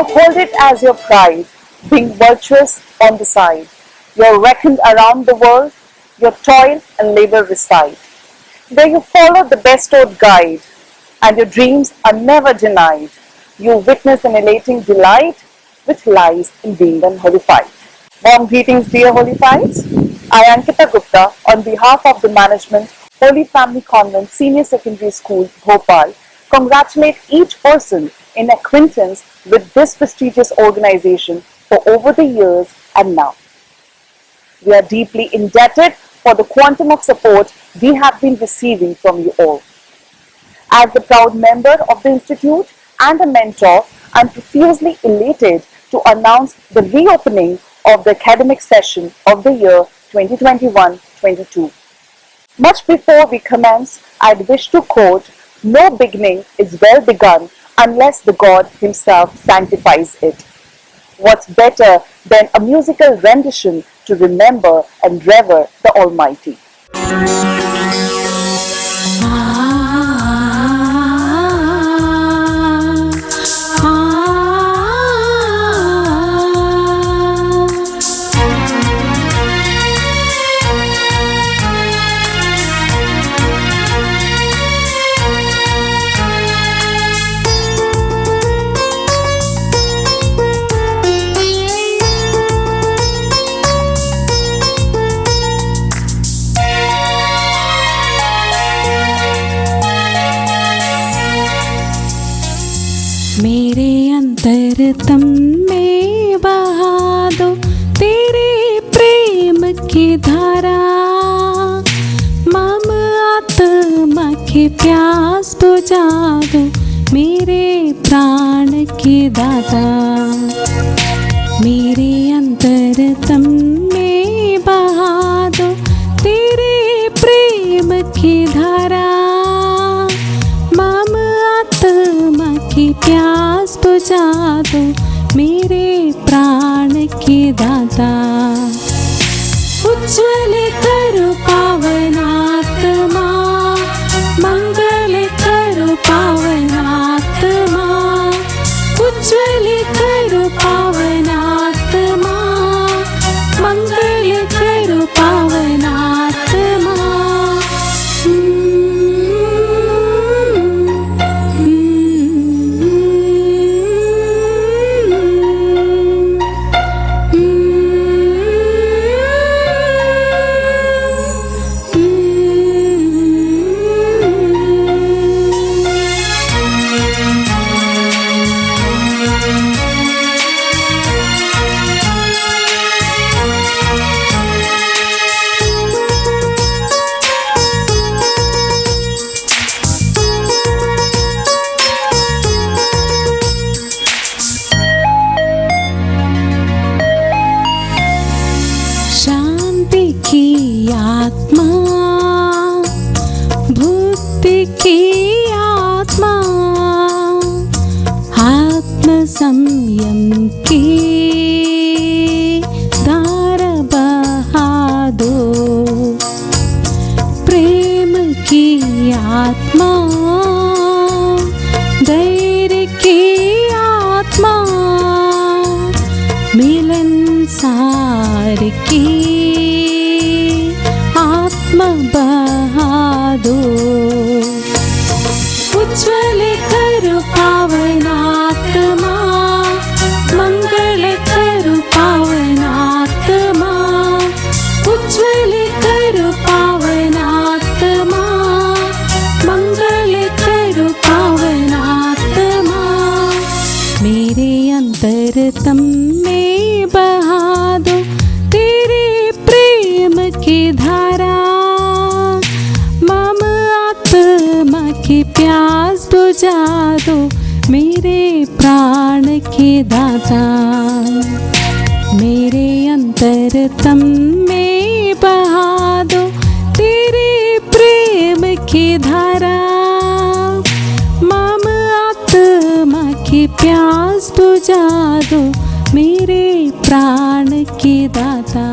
you hold it as your pride, being virtuous on the side. You're reckoned around the world, your toil and labor reside. There you follow the bestowed guide, and your dreams are never denied. You witness an elating delight, which lies in being unholified. Warm greetings, dear Holifieds. I, Ankita Gupta, on behalf of the management, Holy Family Convent Senior Secondary School, Bhopal, congratulate each person in acquaintance with this prestigious organization for over the years and now. We are deeply indebted for the quantum of support we have been receiving from you all. As the proud member of the Institute and a mentor, I am profusely elated to announce the reopening of the academic session of the year 2021-22. Much before we commence, I'd wish to quote, "No beginning is well begun unless the God Himself sanctifies it." What's better than a musical rendition to remember and revere the Almighty? मेरे अंतरतम में बहा दो तेरे प्रेम की धारा, मम आत्मा की प्यास बुझा दो मेरे प्राण की दाता। मेरे अंतरतम में बहा दो तेरे प्रेम की धारा, मम आत्मा की प्यास बुझा दो मेरे प्राण की दाता। उज्ज्वल करो पावनात्मा, मंगल करो पावनात्मा, उज्ज्वल करो पावनात्मा, मंगल करो पावनात्मा। शांति की आत्मा, भक्ति की आत्मा, आत्म संयम की धारा बहा दो, प्रेम की आत्मा, धैर्य की आत्मा, मिलनसार की आत्मा बहा दो। उज्ज्वल करो पावनात्मा, मंगल करो पावनात्मा, उज्ज्वल करो पावनात्मा, मंगल करो पावनात्मा। मेरे अंतरतम में बहा दो तेरे प्रेम की धारा, मम आत्मा की प्यास बुझा दो मेरे प्राण के दाता। मेरे अंतरतम में बहा दो तेरे प्रेम की धारा, मम आत्मा की प्यास बुझा दो मेरे प्राण के दाता।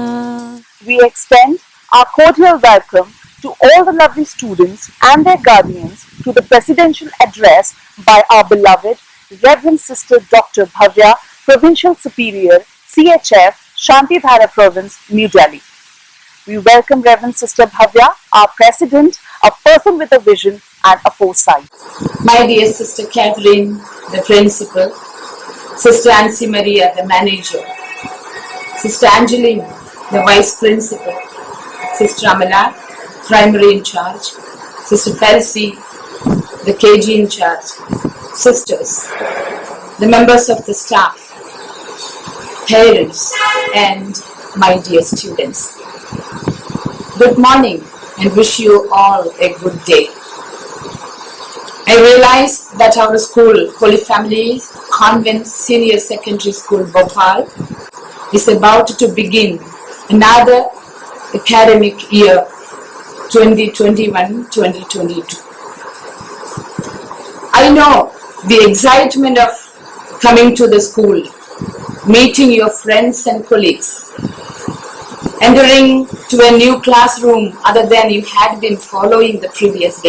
We extend our cordial welcome to all the lovely students and their guardians to the presidential address by our beloved Reverend Sister Dr. Bhavya, Provincial Superior, CHF, Shantidhara Province, New Delhi. We welcome Reverend Sister Bhavya, our President, a person with a vision and a foresight. My dear Sister Catherine, the Principal, Sister Ansi Maria, the Manager, Sister Angeline, the Vice Principal, Sister Amala, Primary in Charge, Sister Felsi, the KG in Charge, Sisters, the members of the staff, parents, and my dear students. Good morning and wish you all a good day. I realize that our school, Holy Family Convent Senior Secondary School, Bhopal, is about to begin another academic year 2021-2022. I know the excitement of coming to the school, meeting your friends and colleagues, entering to a new classroom other than you had been following the previous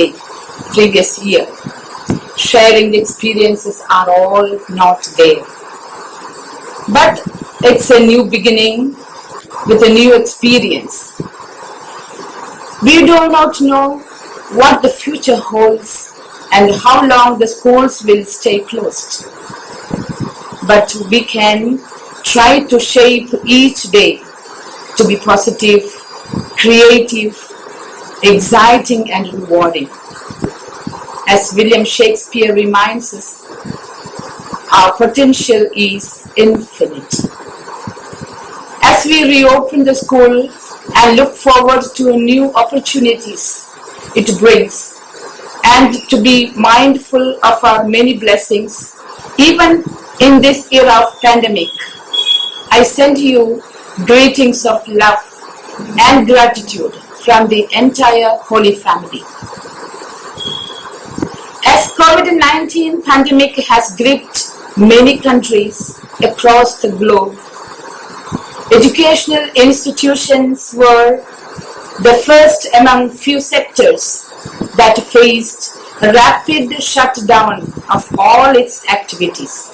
year. Sharing the experiences are all not there. But it's a new beginning with a new experience. We do not know what the future holds and how long the schools will stay closed. But we can try to shape each day to be positive, creative, exciting and rewarding. As William Shakespeare reminds us, our potential is infinite. As we reopen the school and look forward to new opportunities it brings, and to be mindful of our many blessings, even in this era of pandemic, I send you greetings of love and gratitude from the entire Holy Family. As COVID-19 pandemic has gripped many countries across the globe, educational institutions were the first among few sectors that faced a rapid shutdown of all its activities.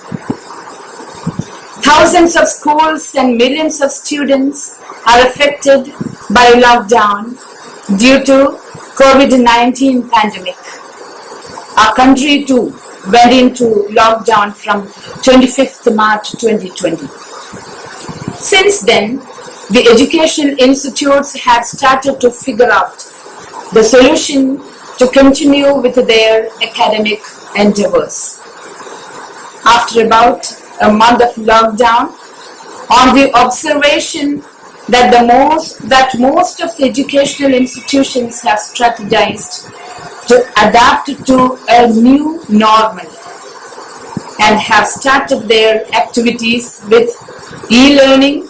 Thousands of schools and millions of students are affected by lockdown due to COVID-19 pandemic. Our country too went into lockdown from 25th March 2020. Since then, the educational institutes have started to figure out the solution to continue with their academic endeavors. After about a month of lockdown, on the observation that most of the educational institutions have strategized to adapt to a new normal and have started their activities with e-learning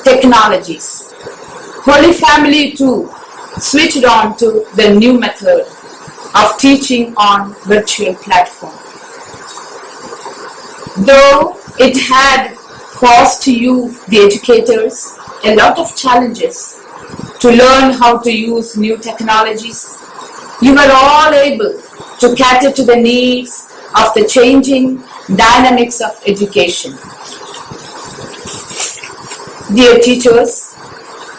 technologies. Holy Family too switched on to the new method of teaching on virtual platform. Though it had posed to you, the educators, a lot of challenges to learn how to use new technologies, you were all able to cater to the needs of the changing dynamics of education. Dear teachers,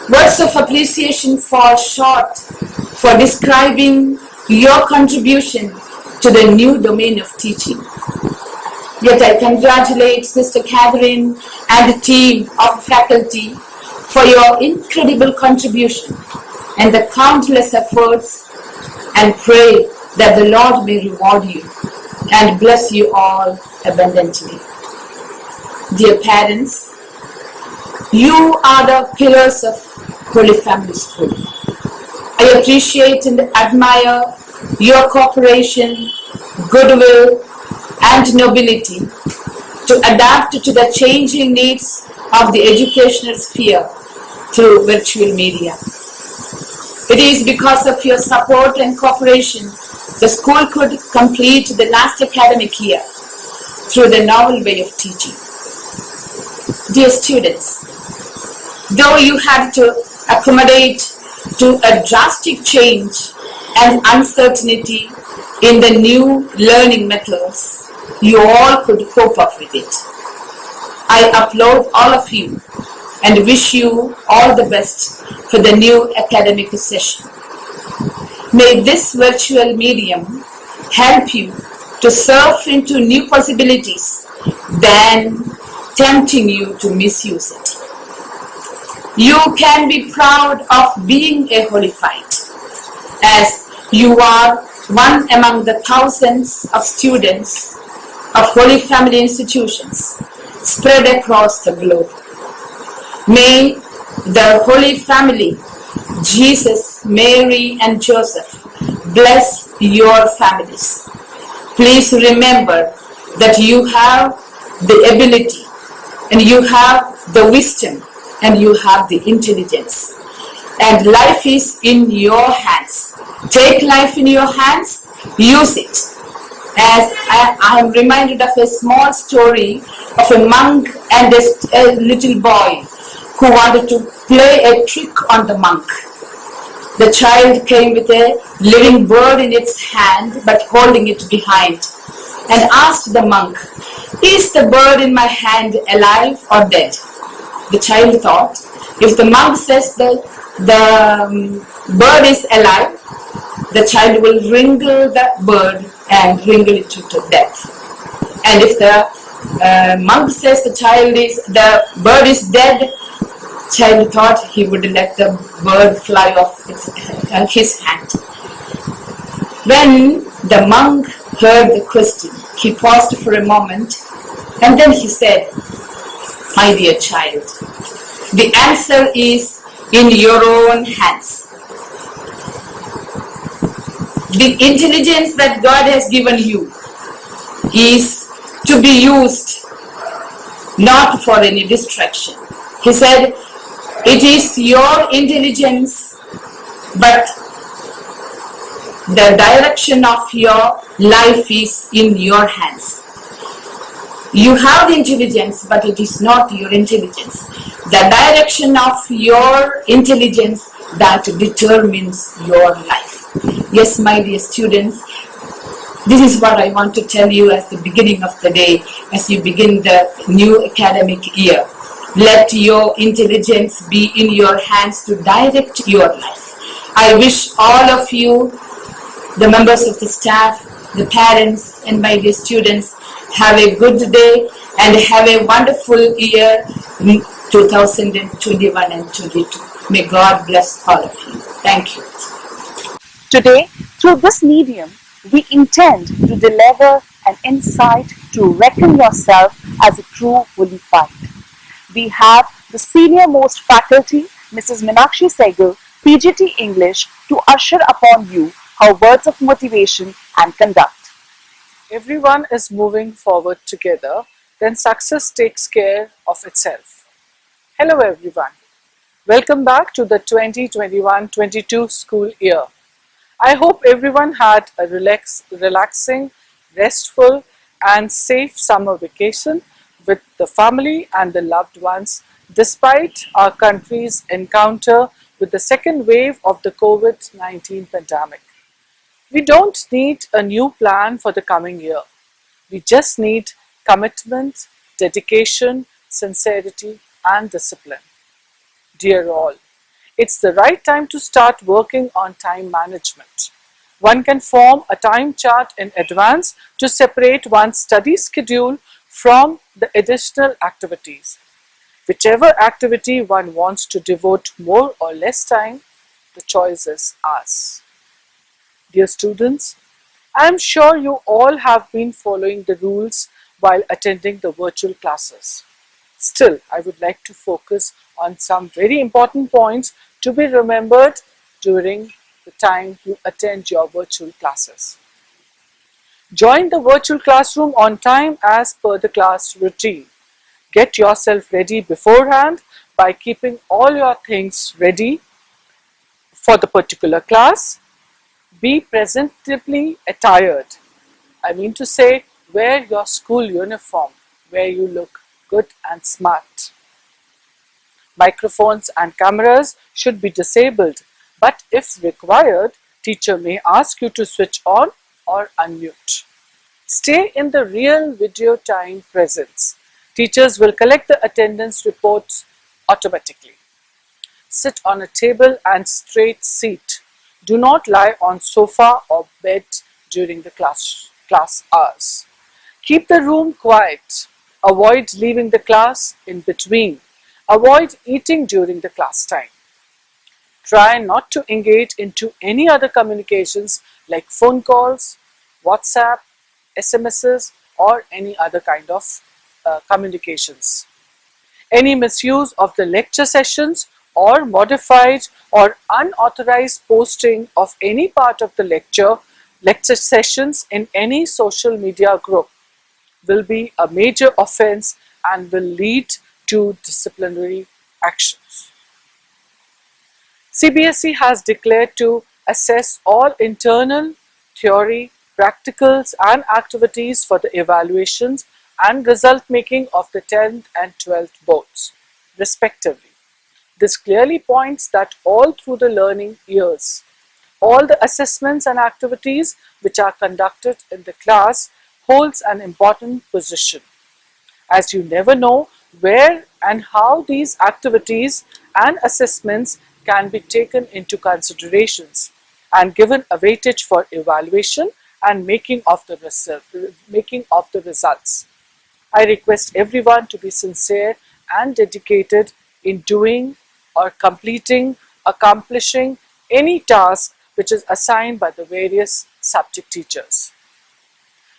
words of appreciation fall short for describing your contribution to the new domain of teaching. Yet I congratulate Sister Catherine and the team of faculty for your incredible contribution and the countless efforts, and pray that the Lord may reward you and bless you all abundantly. Dear parents, you are the pillars of Holy Family School. I appreciate and admire your cooperation, goodwill, and nobility to adapt to the changing needs of the educational sphere through virtual media. It is because of your support and cooperation the school could complete the last academic year through the novel way of teaching. Dear students, though you had to accommodate to a drastic change and uncertainty in the new learning methods, you all could cope up with it. I applaud all of you and wish you all the best for the new academic session. May this virtual medium help you to surf into new possibilities than tempting you to misuse it. You can be proud of being a Holyfied, as you are one among the thousands of students of Holy Family institutions spread across the globe. May the Holy Family, Jesus, Mary, and Joseph, bless your families. Please remember that you have the ability, and you have the wisdom, and you have the intelligence. And life is in your hands. Take life in your hands, use it. As I am reminded of a small story of a monk and a little boy who wanted to play a trick on the monk. The child came with a living bird in its hand but holding it behind, and asked the monk, "Is the bird in my hand alive or dead?" The child thought, if the monk says the bird is alive, the child will wrangle the bird and wrangle it to death. And if the monk says the bird is dead, child thought he would let the bird fly off his hand. When the monk heard the question, he paused for a moment, and then he said, "My dear child, the answer is in your own hands. The intelligence that God has given you is to be used not for any distraction." He said, "It is your intelligence, but the direction of your life is in your hands. You have the intelligence, but it is not your intelligence. The direction of your intelligence that determines your life." Yes, my dear students, this is what I want to tell you as the beginning of the day, as you begin the new academic year. Let your intelligence be in your hands to direct your life. I wish all of you, the members of the staff, the parents, and my dear students, have a good day and have a wonderful year 2021 and 22. May God bless all of you. Thank you. Today, through this medium, we intend to deliver an insight to reckon yourself as a true Holyfied. We have the senior most faculty, Mrs. Meenakshi Sehgal, PGT English, to usher upon you her words of motivation and conduct. Everyone is moving forward together, then success takes care of itself. Hello everyone. Welcome back to the 2021-22 school year. I hope everyone had a relaxing, restful and safe summer vacation with the family and the loved ones despite our country's encounter with the second wave of the COVID-19 pandemic. We don't need a new plan for the coming year. We just need commitment, dedication, sincerity, and discipline. Dear all, it's the right time to start working on time management. One can form a time chart in advance to separate one's study schedule from the additional activities. Whichever activity one wants to devote more or less time, the choice is ours. Dear students, I am sure you all have been following the rules while attending the virtual classes. Still, I would like to focus on some very important points to be remembered during the time you attend your virtual classes. Join the virtual classroom on time as per the class routine. Get yourself ready beforehand by keeping all your things ready for the particular class. Be presentably attired. I mean to say, wear your school uniform where you look good and smart. Microphones and cameras should be disabled, but if required, teacher may ask you to switch on or unmute. Stay in the real video time presence. Teachers will collect the attendance reports automatically. Sit on a table and straight seat. Do not lie on sofa or bed during the class hours. Keep the room quiet. Avoid leaving the class in between. Avoid eating during the class time. Try not to engage into any other communications like phone calls, WhatsApp, SMSs, or any other kind of communications. Any misuse of the lecture sessions or modified or unauthorized posting of any part of the lecture sessions in any social media group will be a major offense and will lead to disciplinary actions. CBSE has declared to assess all internal, theory, practicals and activities for the evaluations and result making of the 10th and 12th boards, respectively. This clearly points that all through the learning years, all the assessments and activities which are conducted in the class holds an important position, as you never know where and how these activities and assessments can be taken into considerations and given a weightage for evaluation and making of the results. I request everyone to be sincere and dedicated in doing or completing, accomplishing any task which is assigned by the various subject teachers.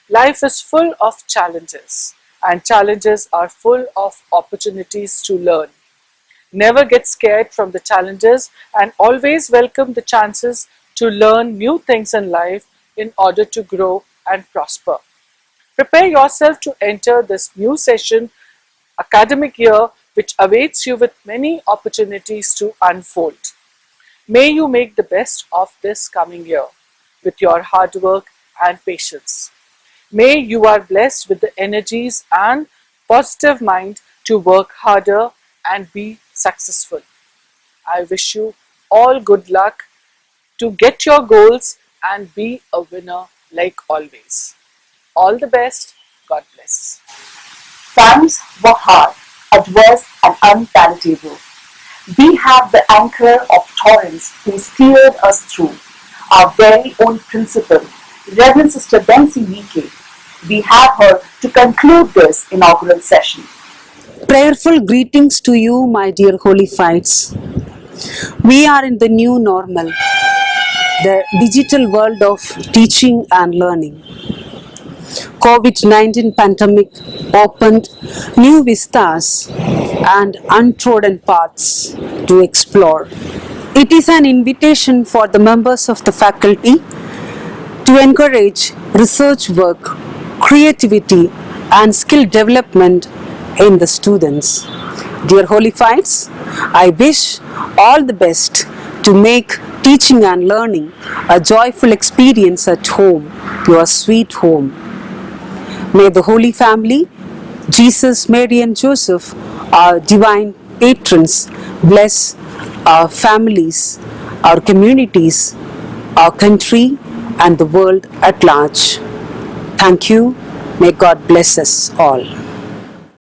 Life is full of challenges, and challenges are full of opportunities to learn. Never get scared from the challenges and always welcome the chances to learn new things in life in order to grow and prosper. Prepare yourself to enter this new session academic year which awaits you with many opportunities to unfold. May you make the best of this coming year with your hard work and patience. May you are blessed with the energies and positive mind to work harder and be successful. I wish you all good luck to get your goals and be a winner like always. All the best. God bless. Times were hard, adverse and unpalatable. We have the anchor of Torrance who steered us through, our very own principal, Reverend Sister Bensi VK. We have her to conclude this inaugural session. Prayerful greetings to you, my dear holy fights. We are in the new normal, the digital world of teaching and learning. COVID-19 pandemic opened new vistas and untrodden paths to explore. It is an invitation for the members of the faculty to encourage research work, creativity and skill development in the students. Dear Holy Fights, I wish all the best to make teaching and learning a joyful experience at home, your sweet home. May the Holy Family, Jesus, Mary and Joseph, our divine patrons, bless our families, our communities, our country and the world at large. Thank you. May God bless us all.